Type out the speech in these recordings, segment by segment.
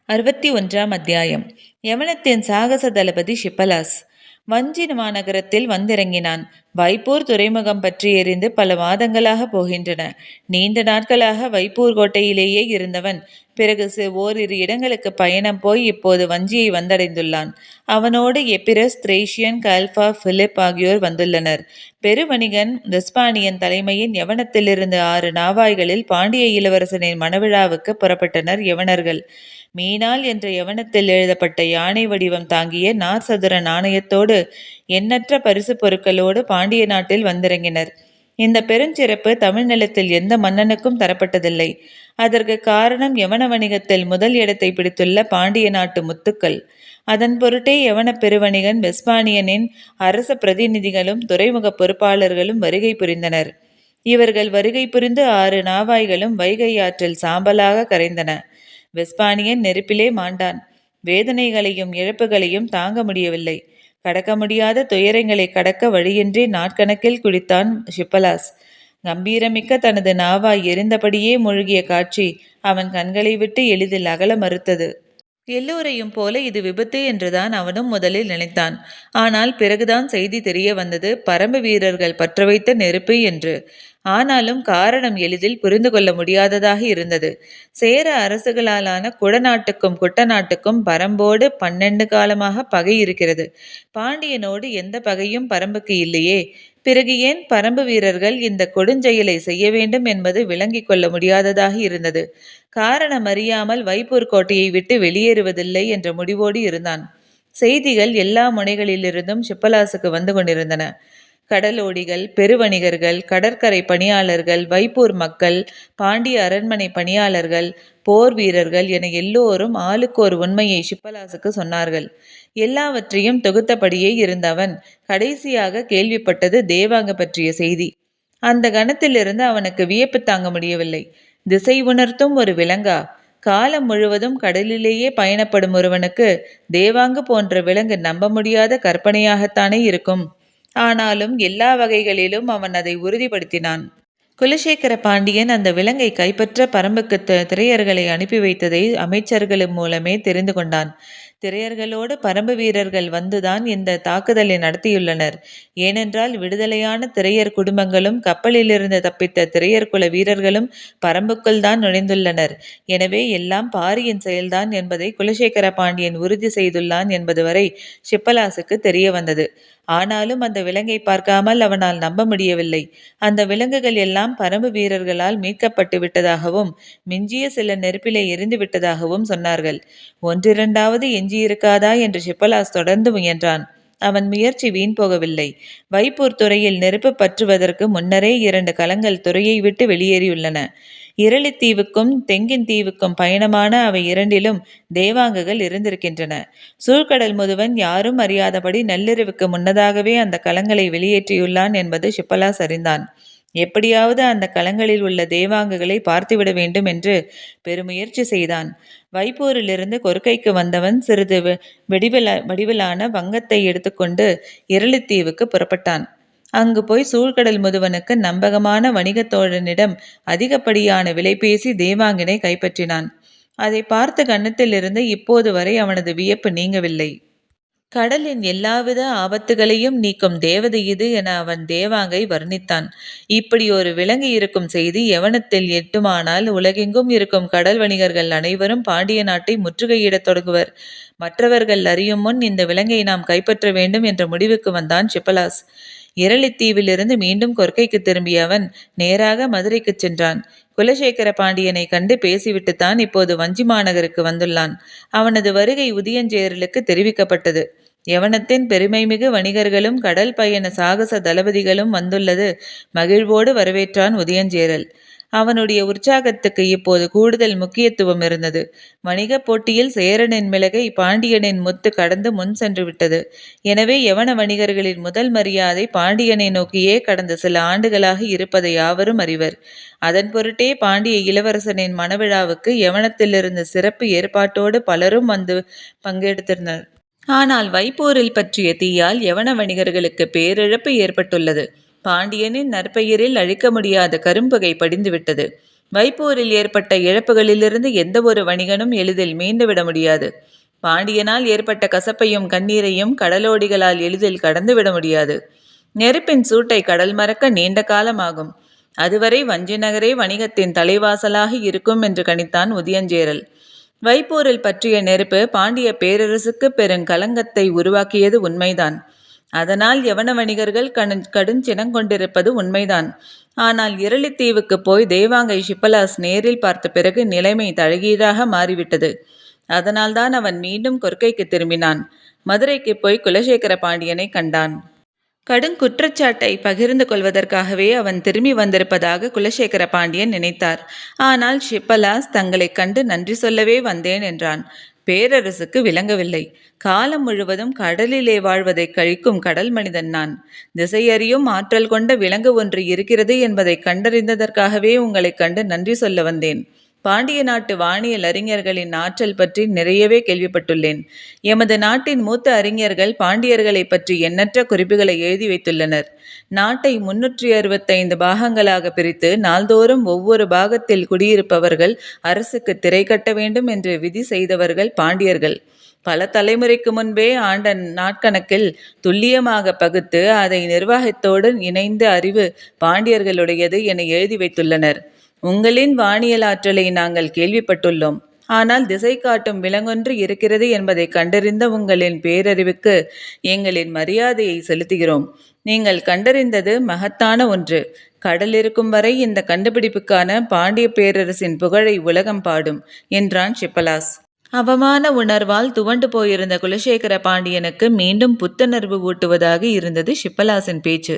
61ஆம் அத்தியாயம். யவனத்தின் சாகச தளபதி ஷிப்பலாஸ் வஞ்சி மாநகரத்தில் வந்திறங்கினான். வைப்பூர் துறைமுகம் பற்றி எரிந்து பல மாதங்களாக போகின்றன. நீண்ட நாட்களாக வைப்பூர் கோட்டையிலேயே இருந்தவன் பிறகு ஓரிரு இடங்களுக்கு பயணம் போய் இப்போது வஞ்சியை வந்தடைந்துள்ளான். அவனோடு எப்பிரஸ், திரேஷியன், கல்பா, பிலிப் ஆகியோர் வந்துள்ளனர். பெருவணிகன் வெஸ்பானியன் தலைமையின் யவனத்திலிருந்து 6 நாவாய்களில் பாண்டிய இளவரசனின் மணவிழாவுக்கு புறப்பட்டனர் யவனர்கள். மீனாள் என்ற யவனத்தில் எழுதப்பட்ட யானை வடிவம் தாங்கிய நாற்சதுர நாணயத்தோடு எண்ணற்ற பரிசு பொருட்களோடு பாண்டிய நாட்டில் வந்திறங்கினர். இந்த பெருஞ்சிறப்பு தமிழ் நிலத்தில் எந்த மன்னனுக்கும் தரப்பட்டதில்லை. அதற்கு காரணம் யவன வணிகத்தில் முதல் இடத்தை பிடித்துள்ள பாண்டிய நாட்டு முத்துக்கள். அதன் பொருட்டே யவன பெருவணிகன் வெஸ்பானியனின் அரச பிரதிநிதிகளும் துறைமுக பொறுப்பாளர்களும் வருகை புரிந்தனர். இவர்கள் வருகை புரிந்து 6 நாவாய்களும் வைகை ஆற்றில் சாம்பலாக கரைந்தன. வெஸ்பானியன் நெருப்பிலே மாண்டான். வேதனைகளையும் இழப்புகளையும் தாங்க முடியவில்லை. கடக்க முடியாத துயரங்களை கடக்க வழியின்றி நாட்கணக்கில் குடித்தான் ஷிப்பலாஸ். கம்பீரமிக்க தனது நாவாய் எரிந்தபடியே மூழ்கிய காட்சி அவன் கண்களை விட்டு எளிதில் அகல மறுத்தது. எல்லோரையும் போல இது விபத்து என்றுதான் அவனும் முதலில் நினைத்தான். ஆனால் பிறகுதான் செய்தி தெரிய வந்தது, பரம்பு வீரர்கள் பற்ற வைத்த நெருப்பு என்று. ஆனாலும் காரணம் எளிதில் புரிந்து கொள்ள முடியாததாக இருந்தது. சேர அரசுகளாலான குடநாட்டுக்கும் குட்டநாட்டுக்கும் பரம்போடு 12 காலமாக பகை இருக்கிறது. பாண்டியனோடு எந்த பகையும் பரம்புக்கு இல்லையே. பிறகு ஏன் பரம்பு வீரர்கள் இந்த கொடுஞ்செயலை செய்ய வேண்டும் என்பது விளங்கிக் கொள்ள முடியாததாக இருந்தது. காரணம் அறியாமல் வைப்பூர் கோட்டையை விட்டு வெளியேறுவதில்லை என்ற முடிவோடு இருந்தான். செய்திகள் எல்லா முனைகளிலிருந்தும் ஷிப்பலாசுக்கு வந்து கொண்டிருந்தன. கடலோடிகள், பெருவணிகர்கள், கடற்கரை பணியாளர்கள், வைப்பூர் மக்கள், பாண்டிய அரண்மனை பணியாளர்கள், போர் வீரர்கள் என எல்லோரும் ஆளுக்கோர் உண்மையை ஷிப்பலாசுக்கு சொன்னார்கள். எல்லாவற்றையும் தொகுத்தபடியே இருந்தவன் கடைசியாக கேள்விப்பட்டது தேவாங்க பற்றிய செய்தி. அந்த கணத்திலிருந்து அவனுக்கு வியப்பு தாங்க முடியவில்லை. திசை உணர்த்தும் ஒரு விலங்கா? காலம் முழுவதும் கடலிலேயே பயணப்படும் ஒருவனுக்கு தேவாங்கு போன்ற விலங்கு நம்ப முடியாத கற்பனையாகத்தானே இருக்கும். ஆனாலும் எல்லா வகைகளிலும் அவன் அதை உறுதிப்படுத்தினான். குலசேகர பாண்டியன் அந்த விலங்கை கைப்பற்ற பரம்புக்கு திரையர்களை அனுப்பி வைத்ததை அமைச்சர்களும் மூலமே தெரிந்து கொண்டான். திரையர்களோடு பரம்பு வீரர்கள் வந்துதான் இந்த தாக்குதலை நடத்தியுள்ளனர். ஏனென்றால் விடுதலையான திரையர் குடும்பங்களும் கப்பலிலிருந்து தப்பித்த திரையர் குல வீரர்களும் பரம்புக்குள் தான் நுழைந்துள்ளனர். எனவே எல்லாம் பாரியின் செயல்தான் என்பதை குலசேகர பாண்டியன் உறுதி செய்துள்ளான் என்பது வரை ஷிப்பலாசுக்கு தெரிய வந்தது. ஆனாலும் அந்த விலங்கை பார்க்காமல் அவனால் நம்ப முடியவில்லை. அந்த விலங்குகள் எல்லாம் பரம்பு வீரர்களால் மீட்கப்பட்டு விட்டதாகவும் மிஞ்சிய சில நெருப்பிலே எரிந்து விட்டதாகவும் சொன்னார்கள். ஒன்றிரண்டாவது எஞ்சியிருக்காதா என்று ஷிப்பலாஸ் தொடர்ந்து முயன்றான். அவன் முயற்சி வீண் போகவில்லை. வைப்பூர் துறையில் நெருப்பு பற்றுவதற்கு முன்னரே 2 கலங்கள் துறையை விட்டு வெளியேறியுள்ளன. இரளித்தீவுக்கும் தெங்கின் தீவுக்கும் பயணமான அவை இரண்டிலும் தேவாங்குகள் இருந்திருக்கின்றன. சூழ்கடல் முதுவன் யாரும் அறியாதபடி நள்ளிரவுக்கு முன்னதாகவே அந்த கலங்களை வெளியேற்றியுள்ளான் என்பது ஷிப்பலாஸ் அறிந்தான். எப்படியாவது அந்த கலங்களில் உள்ள தேவாங்குகளை பார்த்துவிட வேண்டும் என்று பெருமுயற்சி செய்தான். வைப்பூரிலிருந்து கொர்க்கைக்கு வந்தவன் சிறிது வடிவிலான வங்கத்தை எடுத்துக்கொண்டு இரளித்தீவுக்கு புறப்பட்டான். அங்கு போய் சூழ்கடல் முதுவனுக்கு நம்பகமான வணிகத்தோழனிடம் அதிகப்படியான விலை பேசி தேவாங்கினை கைப்பற்றினான். அதை பார்த்த கன்னத்திலிருந்து இப்போது வரை அவனது வியப்பு நீங்கவில்லை. கடலின் எல்லாவித ஆபத்துகளையும் நீக்கும் தேவதை இது என அவன் தேவாங்கை வர்ணித்தான். இப்படி ஒரு விலங்கு இருக்கும் செய்தி யவனத்தில் எட்டுமானால் உலகெங்கும் இருக்கும் கடல் வணிகர்கள் அனைவரும் பாண்டிய நாட்டை முற்றுகையிடத் தொடங்குவர். மற்றவர்கள் அறியும் முன் இந்த விலங்கை நாம் கைப்பற்ற வேண்டும் என்ற முடிவுக்கு வந்தான் ஷிப்பலாஸ். இரளித்தீவிலிருந்து மீண்டும் கொர்க்கைக்கு திரும்பிய அவன் நேராக மதுரைக்கு சென்றான். குலசேகர பாண்டியனை கண்டு பேசிவிட்டுத்தான் இப்போது வஞ்சி மாநகருக்கு வந்துள்ளான். அவனது வருகை உதியஞ்சேரலுக்கு தெரிவிக்கப்பட்டது. யவனத்தின் பெருமைமிகு வணிகர்களும் கடல் பயண சாகச தளபதிகளும் வந்துள்ளது மகிழ்வோடு வரவேற்றான் உதியஞ்சேரல். அவனுடைய உற்சாகத்துக்கு இப்போது கூடுதல் முக்கியத்துவம் இருந்தது. வணிக போட்டியில் சேரனின் மிளகை பாண்டியனின் முத்து கடந்து முன் சென்று விட்டது. எனவே யவன வணிகர்களின் முதல் மரியாதை பாண்டியனை நோக்கியே கடந்த சில ஆண்டுகளாக இருப்பதை யாவரும் அறிவர். அதன் பொருட்டே பாண்டிய இளவரசனின் மணவிழாவுக்கு யவனத்திலிருந்து சிறப்பு ஏற்பாட்டோடு பலரும் வந்து பங்கெடுத்தனர். ஆனால் வைப்பூரில் பற்றிய தீயால் யவன வணிகர்களுக்கு பேரிழப்பு ஏற்பட்டுள்ளது. பாண்டியனின் நற்பெயரில் அழிக்க முடியாத கரும்புகை படிந்துவிட்டது. வைப்பூரில் ஏற்பட்ட இழப்புகளிலிருந்து எந்த ஒரு வணிகனும் எளிதில் மீண்டுவிட முடியாது. பாண்டியனால் ஏற்பட்ட கசப்பையும் கண்ணீரையும் கடலோடிகளால் எளிதில் கடந்துவிட முடியாது. நெருப்பின் சூட்டை கடல் மறக்க நீண்ட காலமாகும். அதுவரை வஞ்சி நகரே வணிகத்தின் தலைவாசலாக இருக்கும் என்று கணித்தான் உதியஞ்சேரல். வைப்பூரில் பற்றிய நெருப்பு பாண்டிய பேரரசுக்கு பெருங்கலங்கத்தை உருவாக்கியது உண்மைதான். அதனால் யவன வணிகர்கள் கடுஞ்சினங்கொண்டிருப்பது உண்மைதான். ஆனால் இரளித்தீவுக்கு போய் தேவாங்கை ஷிப்பலாஸ் நேரில் பார்த்த பிறகு நிலைமை தழகீழாக மாறிவிட்டது. அதனால்தான் அவன் மீண்டும் கொற்கைக்கு திரும்பினான். மதுரைக்கு போய் குலசேகர பாண்டியனை கண்டான். கடுங்குற்றச்சாட்டை பகிர்ந்து கொள்வதற்காகவே அவன் திரும்பி வந்திருப்பதாக குலசேகர பாண்டியன் நினைத்தார். ஆனால் ஷிப்பலாஸ் தங்களைக் கண்டு நன்றி சொல்லவே வந்தேன் என்றான். பேரரசுக்கு விளங்கவில்லை. காலம் முழுவதும் கடலிலே வாழ்வதை கழிக்கும் கடல் மனிதன் நான். திசையறியும் ஆற்றல் கொண்ட விலங்கு ஒன்று இருக்கிறது என்பதை கண்டறிந்ததற்காகவே உங்களைக் கண்டு நன்றி சொல்ல வந்தேன். பாண்டிய நாட்டு வானியல் அறிஞர்களின் ஆற்றல் பற்றி நிறையவே கேள்விப்பட்டுள்ளேன். எமது நாட்டின் மூத்த அறிஞர்கள் பாண்டியர்களை பற்றி எண்ணற்ற குறிப்புகளை எழுதி வைத்துள்ளனர். நாட்டை 365 பாகங்களாக பிரித்து நாள்தோறும் ஒவ்வொரு பாகத்தில் குடியிருப்பவர்கள் அரசுக்கு திரை கட்ட வேண்டும் என்று விதி செய்தவர்கள் பாண்டியர்கள். பல தலைமுறைக்கு முன்பே ஆண்ட நாட்கணக்கில் துல்லியமாக பகுத்து அதை நிர்வாகத்தோடு இணைந்த அறிவு பாண்டியர்களுடையது என எழுதி வைத்துள்ளனர். உங்களின் வானியல் ஆற்றலை நாங்கள் கேள்விப்பட்டுள்ளோம். ஆனால் திசை காட்டும் விலங்கொன்று இருக்கிறது என்பதை கண்டறிந்த உங்களின் பேரறிவுக்கு எங்களின் மரியாதையை செலுத்துகிறோம். நீங்கள் கண்டறிந்தது மகத்தான ஒன்று. கடல் இருக்கும் வரை இந்த கண்டுபிடிப்புக்கான பாண்டிய பேரரசின் புகழை உலகம் பாடும் என்றான் ஷிப்பலாஸ். அவமான உணர்வால் துவண்டு போயிருந்த குலசேகர பாண்டியனுக்கு மீண்டும் புத்துணர்வு ஊட்டுவதாக இருந்தது ஷிப்பலாசின் பேச்சு.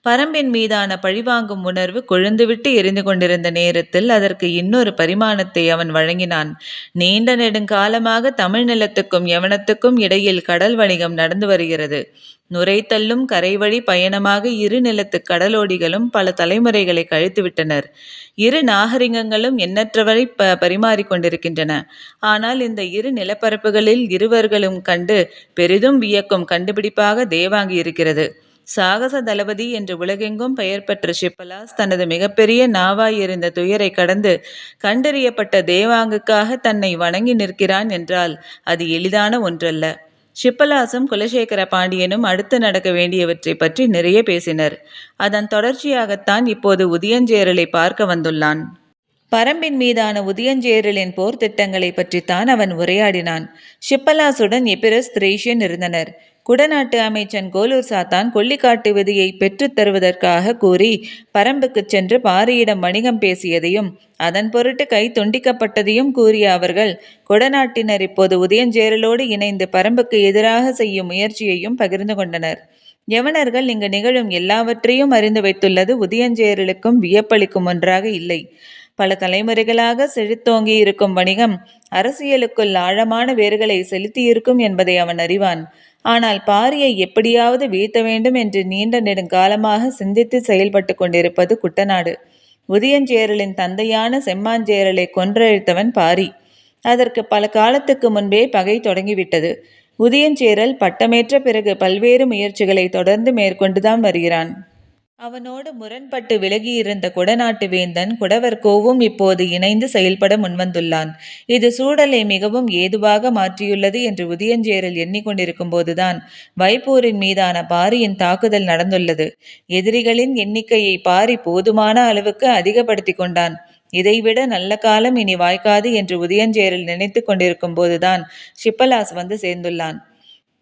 பரம்பின் மீதான பழிவாங்கும் உணர்வு கொழுந்துவிட்டு எரிந்து கொண்டிருந்த நேரத்தில் அதற்கு இன்னொரு பரிமாணத்தை அவன் வழங்கினான். நீண்ட நெடுங்காலமாக தமிழ் நிலத்துக்கும் யவனத்துக்கும் இடையில் கடல் வணிகம் நடந்து வருகிறது. நுரைத்தள்ளும் கரைவழி பயணமாக இரு நிலத்து கடலோடிகளும் பல தலைமுறைகளை கழித்துவிட்டனர். இரு நாகரிகங்களும் எண்ணற்றவரை பரிமாறிக்கொண்டிருக்கின்றன. ஆனால் இந்த இரு நிலப்பரப்புகளில் இருவர்களும் கண்டு பெரிதும் வியக்கும் கண்டுபிடிப்பாக தேவாங்கி இருக்கிறது. சாகச தளபதி என்று உலகெங்கும் பெயர் பெற்ற ஷிப்பலாஸ் தனது மிகப்பெரிய நாவாயிருந்த துயரை கடந்து கண்டறியப்பட்ட தேவாங்குக்காக தன்னை வணங்கி நிற்கிறான் என்றால் அது எளிதான ஒன்றல்ல. ஷிப்பலாசும் குலசேகர பாண்டியனும் அடுத்து நடக்க வேண்டியவற்றை பற்றி நிறைய பேசினர். அதன் தொடர்ச்சியாகத்தான் இப்போது உதியஞ்சேரலை பார்க்க வந்துள்ளான். பரம்பின் மீதான உதியஞ்சேரலின் போர் திட்டங்களை பற்றித்தான் அவன் உரையாடினான். ஷிப்பலாசுடன் எபிரஸ் திரேஷியன் இருந்தனர். குடநாட்டு அமைச்சன் கோலூர் சாத்தான் கொல்லிக்காட்டு விதியை பெற்றுத் தருவதற்காக கூறி பரம்புக்கு சென்று பாரியிடம் வணிகம் பேசியதையும் அதன் பொருட்டு கை துண்டிக்கப்பட்டதையும் கூறிய அவர்கள் குடநாட்டினர் இப்போது உதயஞ்சேரலோடு இணைந்து பரம்புக்கு எதிராக செய்யும் முயற்சியையும் பகிர்ந்து கொண்டனர். யவனர்கள் இங்கு நிகழும் எல்லாவற்றையும் அறிந்து வைத்துள்ளது உதயஞ்சேரலுக்கும் வியப்பளிக்கும் ஒன்றாக இல்லை. பல தலைமுறைகளாக செழித்தோங்கி இருக்கும் வணிகம் அரசியலுக்குள் ஆழமான வேர்களை செலுத்தியிருக்கும் என்பதை அவன் அறிவான். ஆனால் பாரியை எப்படியாவது வீழ்த்த வேண்டும் என்று நீண்ட நெடுங்காலமாக சிந்தித்து செயல்பட்டு கொண்டிருப்பது குட்டநாடு. உதியஞ்சேரலின் தந்தையான செம்மாஞ்சேரலை கொன்றழித்தவன் பாரி. அதற்கு பல காலத்துக்கு முன்பே பகை தொடங்கிவிட்டது. உதியஞ்சேரல் பட்டமேற்ற பிறகு பல்வேறு முயற்சிகளை தொடர்ந்து மேற்கொண்டுதான் வருகிறான். அவனோடு முரண்பட்டு விலகியிருந்த குடநாட்டு வேந்தன் குடவர்கோவும் இப்போது இணைந்து செயல்பட முன்வந்துள்ளான். இது சூழலை மிகவும் ஏதுவாக மாற்றியுள்ளது என்று உதியஞ்சேரல் எண்ணிக்கொண்டிருக்கும் போதுதான் வைப்பூரின் மீதான பாரியின் தாக்குதல் நடந்துள்ளது. எதிரிகளின் எண்ணிக்கையை பாரி போதுமான அளவுக்கு அதிகப்படுத்தி கொண்டான். இதைவிட நல்ல காலம் இனி வாய்க்காது என்று உதியஞ்சேரல் நினைத்து கொண்டிருக்கும் போதுதான் ஷிப்பலாஸ் வந்து சேர்ந்துள்ளான்.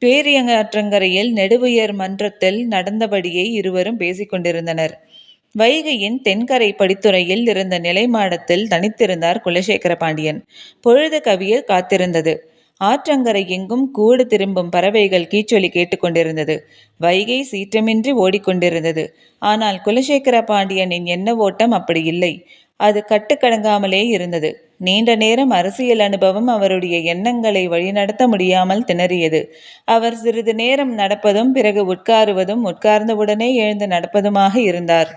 பேரியங்காற்றங்கரையில் நெடுவுயர் மன்றத்தில் நடந்தபடியே இருவரும் பேசிக்கொண்டிருந்தனர். வைகையின் தென்கரை படித்துறையில் இருந்த நிலை மாடத்தில் தனித்திருந்தார் குலசேகர பாண்டியன். பொழுது கவிய காத்திருந்தது. ஆற்றங்கரை எங்கும் கூடு திரும்பும் பறவைகள் கீச்சொலி கேட்டுக்கொண்டிருந்தது. வைகை சீற்றமின்றி ஓடிக்கொண்டிருந்தது. ஆனால் குலசேகர பாண்டியனின் எண்ண ஓட்டம் அப்படி இல்லை. அது கட்டுக்கடங்காமலே இருந்தது. நீண்ட நேரம் அரசியல் அனுபவம் அவருடைய எண்ணங்களை வழிநடத்த முடியாமல் திணறியது. அவர் சிறிது நேரம் நடப்பதும் பிறகு உட்காருவதும் உட்கார்ந்தவுடனே எழுந்து நடப்பதுமாக இருந்தார்.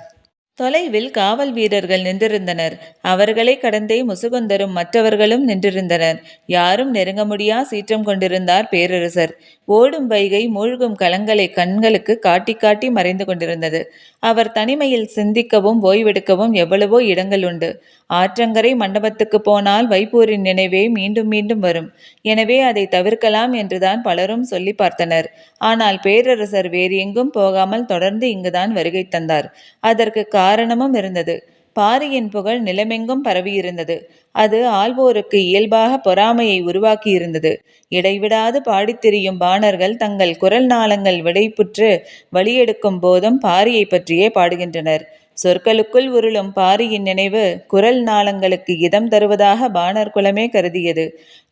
தொலைவில் காவல் வீரர்கள் நின்றிருந்தனர். அவர்களை கடந்தே முசுகுந்தரும் மற்றவர்களும் நின்றிருந்தனர். யாரும் நெருங்க முடியா சீற்றம் கொண்டிருந்தார் பேரரசர். ஓடும் வைகை மூழ்கும் களங்களை கண்களுக்கு காட்டி காட்டி மறைந்து கொண்டிருந்தது. அவர் தனிமையில் சிந்திக்கவும் ஓய்வெடுக்கவும் எவ்வளவோ இடங்கள் உண்டு. ஆற்றங்கரை மண்டபத்துக்கு போனால் வைப்பூரின் நினைவே மீண்டும் மீண்டும் வரும். எனவே அதை தவிர்க்கலாம் என்றுதான் பலரும் சொல்லி பார்த்தனர். ஆனால் பேரரசர் வேறு எங்கும் போகாமல் தொடர்ந்து இங்குதான் வருகை தந்தார். அதற்கு காரணமும் இருந்தது. பாரியின் புகழ் நிலமெங்கும் பரவியிருந்தது. அது ஆள்வோருக்கு இயல்பாக பொறாமையை உருவாக்கியிருந்தது. இடைவிடாது பாடித்திரியும் பாணர்கள் தங்கள் குரல் நாளங்கள் விடைப்புற்று வழியெடுக்கும் போதும் பாரியை பற்றியே பாடுகின்றனர். சொற்களுக்குள் உருளும் பாரியின் நினைவு குரல் நாளங்களுக்கு இதம் தருவதாக பாணர் குலமே கருதியது.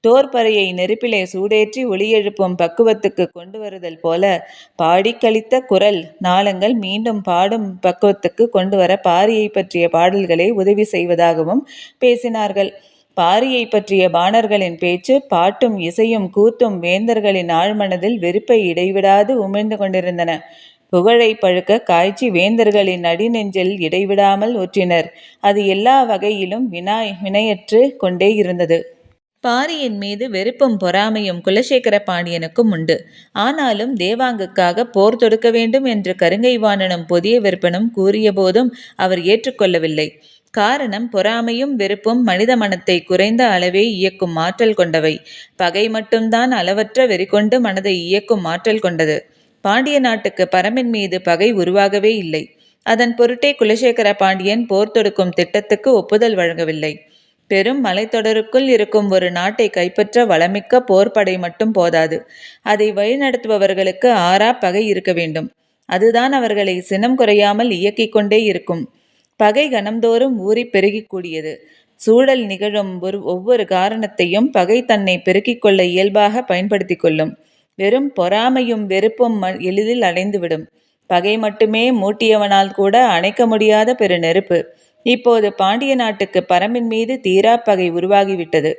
தோற்பறையை நெருப்பிலே சூடேற்றி ஒளியெழுப்பும் பக்குவத்துக்கு கொண்டு வருதல் போல பாடி கழித்த குரல் நாளங்கள் மீண்டும் பாடும் பக்குவத்துக்கு கொண்டு வர பாரியை பற்றிய பாடல்களை உதவி செய்வதாகவும் பேசினார்கள். பாரியை பற்றிய பாணர்களின் பேச்சு பாட்டும் இசையும் கூத்தும் வேந்தர்களின் ஆழ்மனதில் வெறுப்பை இடைவிடாது உமிழ்ந்து கொண்டிருந்தன. புகழை பழுக்க காய்ச்சி வேந்தர்களின் அடிநெஞ்சில் இடைவிடாமல் ஊற்றினர். அது எல்லா வகையிலும் வினையற்று கொண்டே இருந்தது. பாரியின் மீது வெறுப்பும் பொறாமையும் குலசேகர பாண்டியனுக்கும் உண்டு. ஆனாலும் தேவாங்குக்காக போர் தொடுக்க வேண்டும் என்று கருங்கைவாணனும் புதிய விற்பனும் கூறிய போதும் அவர் ஏற்றுக்கொள்ளவில்லை. காரணம், பொறாமையும் வெறுப்பும் மனித மனத்தை குறைந்த அளவே இயக்கும் ஆற்றல் கொண்டவை. பகை மட்டும்தான் அளவற்ற வெறிகொண்டு மனதை இயக்கும் ஆற்றல் கொண்டது. பாண்டிய நாட்டுக்கு பரம்பின் மீது பகை உருவாகவே இல்லை. அதன் பொருட்டே குலசேகர பாண்டியன் போர் தொடுக்கும் திட்டத்துக்கு ஒப்புதல் வழங்கவில்லை. பெரும் மலைத்தொடருக்குள் இருக்கும் ஒரு நாட்டை கைப்பற்ற வளமிக்க போர்ப்படை மட்டும் போதாது. அதை வழிநடத்துபவர்களுக்கு ஆறா பகை இருக்க வேண்டும். அதுதான் அவர்களை சினம் குறையாமல் இயக்கிக் கொண்டே இருக்கும். பகை கணம்தோறும் ஊறி பெருகிக் கூடியது. சூழல் நிகழும் ஒவ்வொரு காரணத்தையும் பகை தன்னை பெருக்கிக் கொள்ள இயல்பாக பயன்படுத்தி கொள்ளும். வெறும் பொறாமையும் வெறுப்பும் எளிதில் அடைந்துவிடும். பகை மட்டுமே மூட்டியவனால் கூட அணைக்க முடியாத பெரு நெருப்பு. இப்போது பாண்டிய நாட்டுக்கு பரம்பின் மீது தீராப்பகை உருவாகிவிட்டது.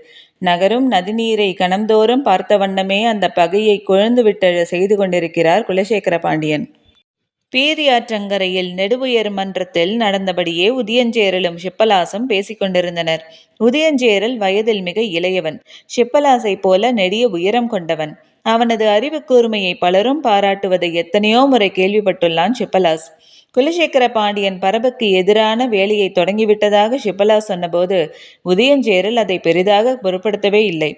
நகரும் நதிநீரை கணம்தோறும் பார்த்த வண்ணமே அந்த பகையை கொழுந்துவிட்ட செய்து கொண்டிருக்கிறார் குலசேகர பாண்டியன். பீரியாற்றங்கரையில் நெடுவுயர் மன்றத்தில் நடந்தபடியே உதியஞ்சேரலும் ஷிப்பலாசும் பேசிக்கொண்டிருந்தனர். உதியஞ்சேரல் வயதில் மிக இளையவன். ஷிப்பலாசை போல நெடிய உயரம் கொண்டவன். அவனது அறிவு கூர்மையை பலரும் பாராட்டுவதை எத்தனையோ முறை கேள்விப்பட்டுள்ளான் ஷிப்பலாஸ். குலசேகர பாண்டியன் பரபுக்கு எதிரான வேலையை தொடங்கிவிட்டதாக ஷிப்பலாஸ் சொன்னபோது உதயஞ்சேரல் அதை பெரிதாக பொருட்படுத்தவே இல்லை.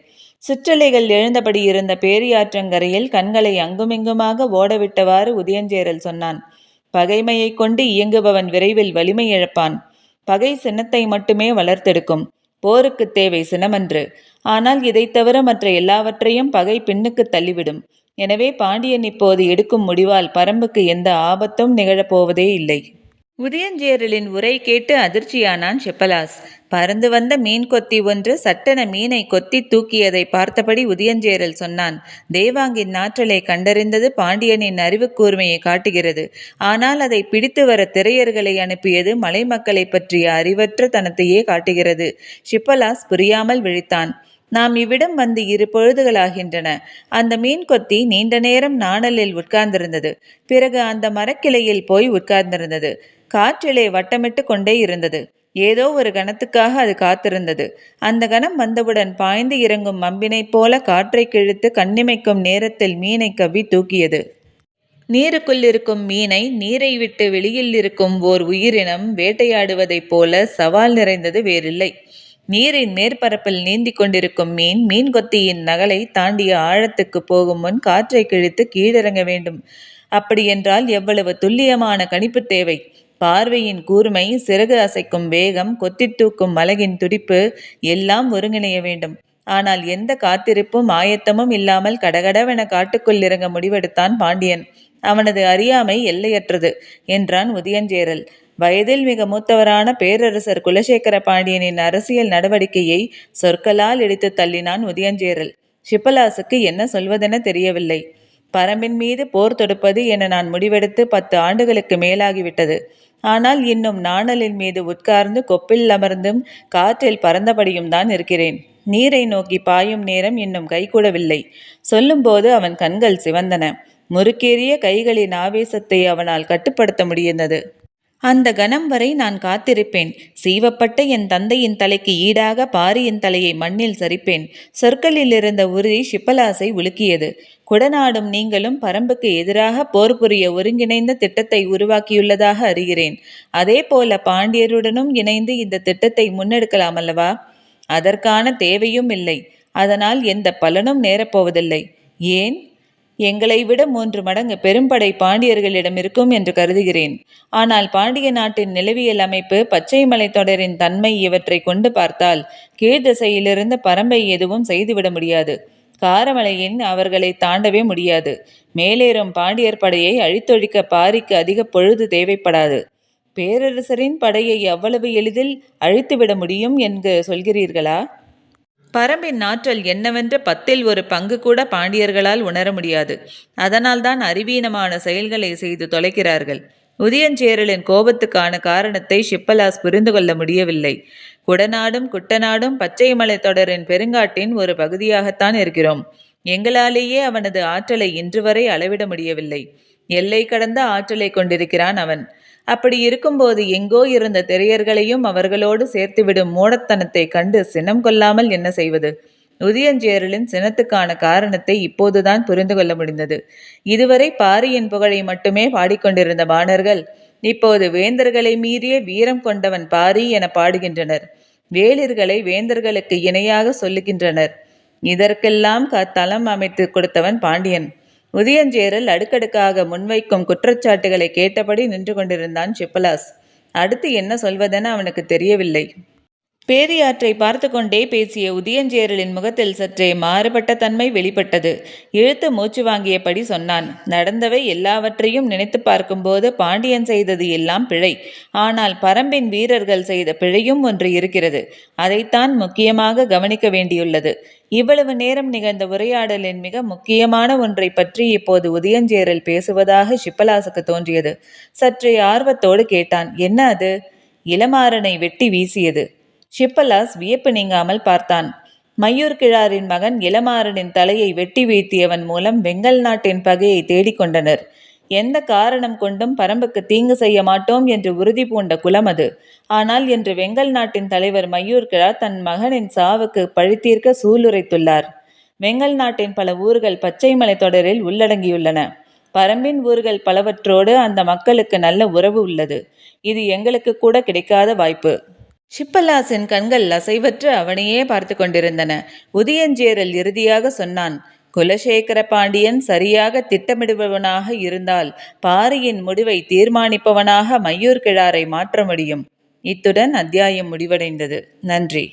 சிற்றலைகள் எழுந்தபடி இருந்த பேரியாற்றங்கரையில் கண்களை அங்குமிங்குமாக ஓடவிட்டவாறு உதயஞ்சேரல் சொன்னான். பகைமையை கொண்டு இயங்குபவன் விரைவில் வலிமை இழப்பான். பகை சினத்தை மட்டுமே வளர்த்தெடுக்கும். போருக்கு தேவை சினமன்று. ஆனால் இதை தவிர மற்ற எல்லாவற்றையும் பகை பின்னுக்கு தள்ளிவிடும். எனவே பாண்டியன் இப்போது எடுக்கும் முடிவால் பரம்புக்கு எந்த ஆபத்தும் நிகழப்போவதே இல்லை. உதயஞ்சேரலின் உரை கேட்டு அதிர்ச்சியானான் ஷிப்பலாஸ். பறந்து வந்த மீன் கொத்தி ஒன்று சட்டென மீனை கொத்தி தூக்கியதை பார்த்தபடி உதயஞ்சேரல் சொன்னான். தேவாங்கின் ஆற்றலை கண்டறிந்தது பாண்டியனின் அறிவு கூர்மையை காட்டுகிறது. ஆனால் அதை பிடித்து வர திரையர்களை அனுப்பியது மலை மக்களை பற்றிய அறிவற்ற தனத்தையே காட்டுகிறது. ஷிப்பலாஸ் புரியாமல் விழித்தான். நாம் இவ்விடம் வந்து 2 பொழுதுகளாகின்றன. அந்த மீன் கொத்தி நீண்ட நேரம் நாணலில் உட்கார்ந்திருந்தது. பிறகு அந்த மரக்கிளையில் போய் உட்கார்ந்திருந்தது. காற்றிலே வட்டமிட்டு கொண்டே இருந்தது. ஏதோ ஒரு கணத்துக்காக அது காத்திருந்தது. அந்த கணம் வந்தவுடன் பாய்ந்து இறங்கும் அம்பினை போல காற்றை கிழித்து கண்ணிமைக்கும் நேரத்தில் மீனை கவ்வி தூக்கியது. நீருக்குள் இருக்கும் மீனை நீரை விட்டு வெளியில் இருக்கும் ஓர் உயிரினம் வேட்டையாடுவதைப் போல சவால் நிறைந்தது வேறில்லை. நீரின் மேற்பரப்பில் நீந்தி கொண்டிருக்கும் மீன் கொத்தியின் நகலை தாண்டிய ஆழத்துக்கு போகும் முன் காற்றை கிழித்து கீழிறங்க வேண்டும். அப்படியென்றால் எவ்வளவு துல்லியமான கணிப்பு தேவை! பார்வையின் கூர்மை, சிறகு அசைக்கும் வேகம், கொத்தி தூக்கும் மலகின் துடிப்பு எல்லாம் ஒருங்கிணைய வேண்டும். ஆனால் எந்த காத்திருப்பும் ஆயத்தமும் இல்லாமல் கடகடவென காட்டுக்குள் இறங்க முடிவெடுத்தான் பாண்டியன். அவனது அறியாமை எல்லையற்றது என்றான் உதயஞ்சேரல். வயதில் மிக மூத்தவரான பேரரசர் குலசேகர பாண்டியனின் அரசியல் நடவடிக்கையை சொற்களால் இடித்து தள்ளினான் உதயஞ்சேரல். ஷிப்பலாசுக்கு என்ன சொல்வதென தெரியவில்லை. பரம்பின் மீது போர் தொடுப்பது என நான் முடிவெடுத்து 10 ஆண்டுகளுக்கு மேலாகிவிட்டது. ஆனால் இன்னும் நாணலின் மீது உட்கார்ந்து கொப்பில் அமர்ந்தும் காற்றில் பறந்தபடியும் தான் இருக்கிறேன். நீரை நோக்கி பாயும் நேரம் இன்னும் கைகூடவில்லை. சொல்லும்போது அவன் கண்கள் சிவந்தன. முறுக்கேறிய கைகளின் ஆவேசத்தை அவனால் கட்டுப்படுத்த முடிந்தது. அந்த கணம் வரை நான் காத்திருப்பேன். சீவப்பட்ட என் தந்தையின் தலைக்கு ஈடாக பாரியின் தலையை மண்ணில் சரிப்பேன். சொற்களில் இருந்த உறுதி ஷிப்பலாஸை உலுக்கியது. குடநாடும் நீங்களும் பரம்புக்கு எதிராக போர் புரிய ஒருங்கிணைந்த திட்டத்தை உருவாக்கியுள்ளதாக அறிகிறேன். அதே போல பாண்டியருடனும் இணைந்து இந்த திட்டத்தை முன்னெடுக்கலாம் அல்லவா? அதற்கான தேவையும் இல்லை. அதனால் எந்த பலனும் நேரப்போவதில்லை. ஏன்? எங்களை விட 3 மடங்கு பெரும்படை பாண்டியர்களிடம் இருக்கும் என்று கருதுகிறேன். ஆனால் பாண்டிய நாட்டின் நிலவியல் அமைப்பு, பச்சை மலைத்தொடரின் தன்மை இவற்றை கொண்டு பார்த்தால் கீழ்திசையிலிருந்து பரம்பை எதுவும் செய்துவிட முடியாது. காரமலையின் அவர்களை தாண்டவே முடியாது. மேலேறும் பாண்டியர் படையை அழித்தொழிக்க பாரிக்கு அதிக பொழுது தேவைப்படாது. பேரரசரின் படையை அவ்வளவு எளிதில் அழித்துவிட முடியும் என்று சொல்கிறீர்களா? பரம்பின் ஆற்றல் என்னவென்று 10ல் 1 பங்கு கூட பாண்டியர்களால் உணர முடியாது. அதனால்தான் அறிவீனமான செயல்களை செய்து தொலைக்கிறார்கள். உதியஞ்சேரலின் கோபத்துக்கான காரணத்தை ஷிப்பலாஸ் புரிந்து கொள்ள முடியவில்லை. குடநாடும் குட்டநாடும் பச்சை மலை தொடரின் பெருங்காட்டின் ஒரு பகுதியாகத்தான் இருக்கிறோம். எங்களாலேயே அவனது ஆற்றலை இன்று வரை அளவிட முடியவில்லை. எல்லை கடந்த ஆற்றலை கொண்டிருக்கிறான் அவன். அப்படி இருக்கும்போது எங்கோ இருந்த திரையர்களையும் அவர்களோடு சேர்த்துவிடும் மூடத்தனத்தை கண்டு சினம் கொள்ளாமல் என்ன செய்வது? உதியஞ்சேரலின் சினத்துக்கான காரணத்தை இப்போதுதான் புரிந்து கொள்ள முடிந்தது. இதுவரை பாரியின் புகழை மட்டுமே பாடிக்கொண்டிருந்த பாணர்கள் இப்போது வேந்தர்களை மீறிய வீரம் கொண்டவன் பாரி என பாடுகின்றனர். வேளிர்களை வேந்தர்களுக்கு இணையாக சொல்லுகின்றனர். இதற்கெல்லாம் தளம் அமைத்து கொடுத்தவன் பாண்டியன். உதியஞ்சேரல் அடுக்கடுக்காக முன்வைக்கும் குற்றச்சாட்டுகளை கேட்டபடி நின்று கொண்டிருந்தான் ஷிப்பலாஸ். அடுத்து என்ன சொல்வதென அவனுக்கு தெரியவில்லை. பேரியாற்றை பார்த்து கொண்டே பேசிய உதியஞ்சேரலின் முகத்தில் சற்றே மாறுபட்ட தன்மை வெளிப்பட்டது. இழுத்து மூச்சு வாங்கியபடி சொன்னான். நடந்தவை எல்லாவற்றையும் நினைத்து பார்க்கும்போது பாண்டியன் செய்தது எல்லாம் பிழை. ஆனால் பரம்பின் வீரர்கள் செய்த பிழையும் ஒன்று இருக்கிறது. அதைத்தான் முக்கியமாக கவனிக்க வேண்டியுள்ளது. இவ்வளவு நேரம் நிகழ்ந்த உரையாடலின் மிக முக்கியமான ஒன்றை பற்றி இப்போது உதியஞ்சேரல் பேசுவதாக ஷிப்பலாசுக்கு தோன்றியது. சற்றே ஆர்வத்தோடு கேட்டான். என்ன அது? இளமாறனை வெட்டி வீசியது. ஷிப்பலாஸ் வியப்பு நீங்காமல் பார்த்தான். மையூர் கிழாரின் மகன் இளமாறனின் தலையை வெட்டி வீழ்த்தியவன் மூலம் வெங்கல் நாட்டின் பகையை தேடிக்கொண்டனர். எந்த காரணம் கொண்டும் பரம்புக்கு தீங்கு செய்ய மாட்டோம் என்று உறுதி பூண்ட குலம் அது. ஆனால் இன்று வெங்கல் நாட்டின் தலைவர் மையூர் கிழா தன் மகனின் சாவுக்கு பழித்தீர்க்க சூளுரைத்துள்ளார். வெங்கல் நாட்டின் பல ஊர்கள் பச்சை மலை தொடரில் உள்ளடங்கியுள்ளன. பரம்பின் ஊர்கள் பலவற்றோடு அந்த மக்களுக்கு நல்ல உறவு உள்ளது. இது எங்களுக்கு கூட கிடைக்காத வாய்ப்பு. ஷிப்பலாஸின் கண்கள் அசைவற்று அவனையே பார்த்து கொண்டிருந்தன. உதியஞ்சேரல் இறுதியாக சொன்னான். குலசேகர பாண்டியன் சரியாக திட்டமிடுபவனாக இருந்தால் பாரியின் முடிவை தீர்மானிப்பவனாக மையூர் கிழாரை மாற்ற முடியும். இத்துடன் அத்தியாயம் முடிவடைந்தது. நன்றி.